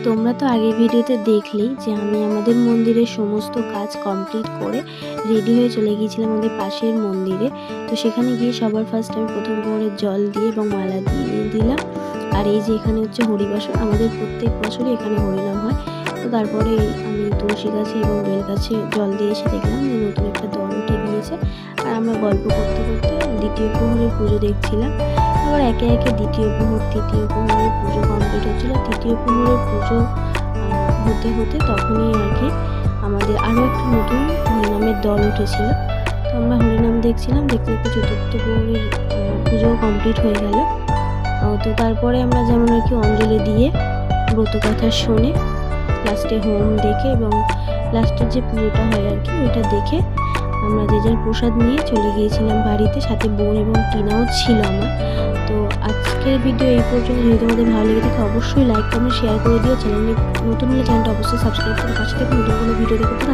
তোমরা তো আগের ভিডিওতে দেখলেই যে আমি আমাদের মন্দিরের সমস্ত কাজ কমপ্লিট করে রেডি হয়ে চলে গিয়েছিলাম আমাদের পাশের মন্দিরে। তো সেখানে গিয়ে সবার ফার্স্ট আমি প্রথম প্রহরের জল দিয়ে এবং মালা দিয়ে দিলাম। আর এই যে এখানে হচ্ছে হরিবাসর, আমাদের প্রত্যেক বছরই এখানে হরিনাম হয়। তো তারপরে আমি তুলসী গাছে এবং বেল গাছে জল দিয়ে এসে দেখলাম যে নতুন একটা দল উঠে গিয়েছে। আর আমরা গল্প করতে করতে দ্বিতীয় প্রহরের পুজো দেখছিলাম। আবার একে একে দ্বিতীয় প্রহর তৃতীয় প্রহরের পুজো কমপ্লিট হচ্ছিলো। তৃতীয় প্রহরের পুজো হতে হতে তখনই আর কি আমাদের আরও একটা নতুন হরিনামের দল উঠেছিল। তো আমরা হরিনাম দেখছিলাম, দেখতে দেখতে চতুর্থ প্রহরের পুজো কমপ্লিট হয়ে গেল। তো তারপরে আমরা যেমন আর কি অঞ্জলি দিয়ে ব্রতকথা শুনে লাস্টে হোম দেখে এবং লাস্টের যে পুজোটা হয় আর কি ওইটা দেখে আমরা যে যার প্রসাদ নিয়ে চলে গিয়েছিলাম বাড়িতে। সাথে বোন এবং টিনাও ছিল আমার। তো আজকের ভিডিও এই পর্যন্ত। যদি তোমাদের ভালো লেগে থাকে অবশ্যই লাইক কমেন্ট শেয়ার করে দিও। চ্যানেলে নতুন হলে চ্যানেলটা অবশ্যই সাবস্ক্রাইব করে পাশে থেকে নতুন কোনো ভিডিও দেখতে।